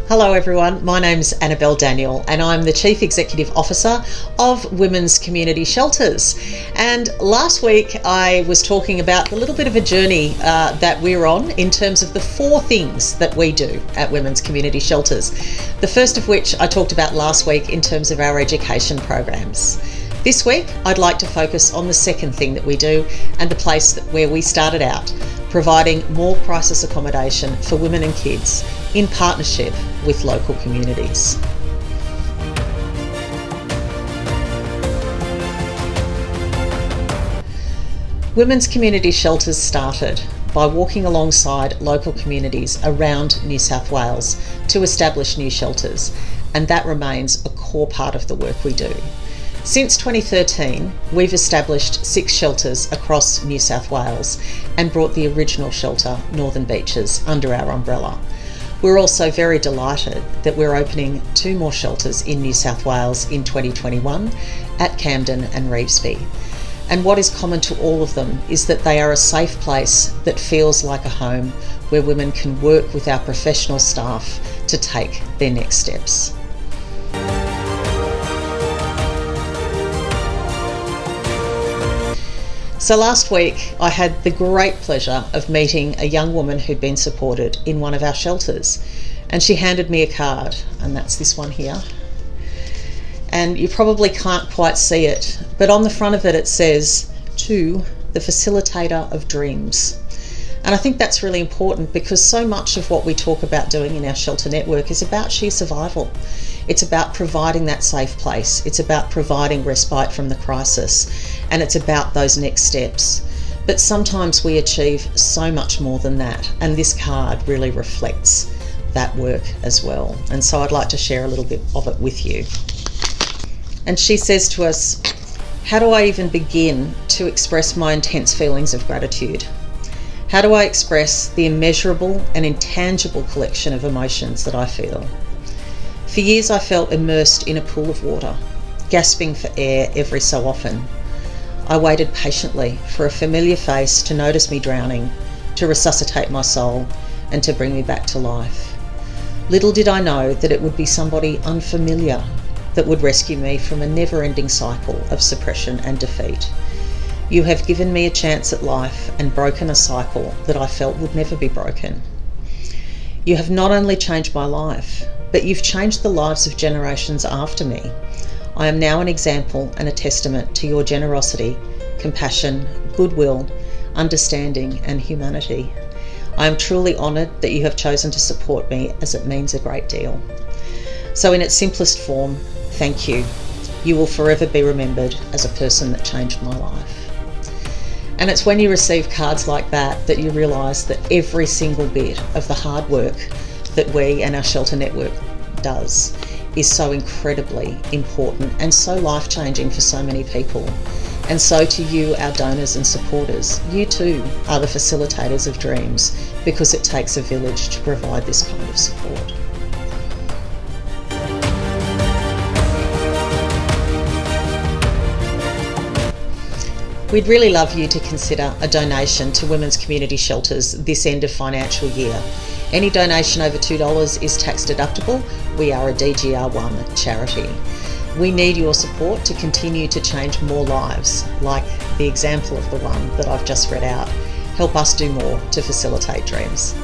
Hello everyone, my name's Annabelle Daniel and I'm the Chief Executive Officer of Women's Community Shelters. And last week I was talking about a little bit of a journey that we're on in terms of the 4 things that we do at Women's Community Shelters. The first of which I talked about last week in terms of our education programs. This week I'd like to focus on the second thing that we do and the place where we started out, providing more crisis accommodation for women and kids in partnership with local communities. Women's Community Shelters started by walking alongside local communities around New South Wales to establish new shelters, and that remains a core part of the work we do. Since 2013, we've established 6 shelters across New South Wales and brought the original shelter, Northern Beaches, under our umbrella. We're also very delighted that we're opening 2 more shelters in New South Wales in 2021 at Camden and Revesby. And what is common to all of them is that they are a safe place that feels like a home where women can work with our professional staff to take their next steps. So last week I had the great pleasure of meeting a young woman who'd been supported in one of our shelters, and she handed me a card, and that's this one here. And you probably can't quite see it, but on the front of it it says, "To the Facilitator of Dreams." And I think that's really important because so much of what we talk about doing in our shelter network is about sheer survival. It's about providing that safe place. It's about providing respite from the crisis, and it's about those next steps. But sometimes we achieve so much more than that, and this card really reflects that work as well. And so I'd like to share a little bit of it with you. And she says to us, "How do I even begin to express my intense feelings of gratitude? How do I express the immeasurable and intangible collection of emotions that I feel? For years I felt immersed in a pool of water, gasping for air every so often. I waited patiently for a familiar face to notice me drowning, to resuscitate my soul, and to bring me back to life. Little did I know that it would be somebody unfamiliar that would rescue me from a never-ending cycle of suppression and defeat. You have given me a chance at life and broken a cycle that I felt would never be broken. You have not only changed my life, but you've changed the lives of generations after me. I am now an example and a testament to your generosity, compassion, goodwill, understanding, and humanity. I am truly honoured that you have chosen to support me, as it means a great deal. So in its simplest form, thank you. You will forever be remembered as a person that changed my life." And it's when you receive cards like that that you realise that every single bit of the hard work that we and our shelter network does is so incredibly important and so life-changing for so many people. And so to you, our donors and supporters, you too are the facilitators of dreams, because it takes a village to provide this kind of support. We'd really love you to consider a donation to Women's Community Shelters this end of financial year. Any donation over $2 is tax deductible. We are a DGR1 charity. We need your support to continue to change more lives, like the example of the one that I've just read out. Help us do more to facilitate dreams.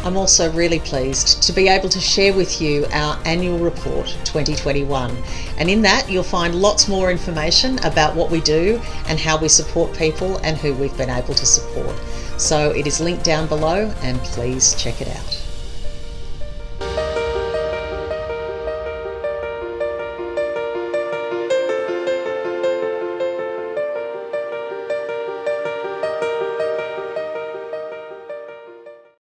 I'm also really pleased to be able to share with you our annual report 2021, and in that you'll find lots more information about what we do and how we support people and who we've been able to support. So it is linked down below, and please check it out.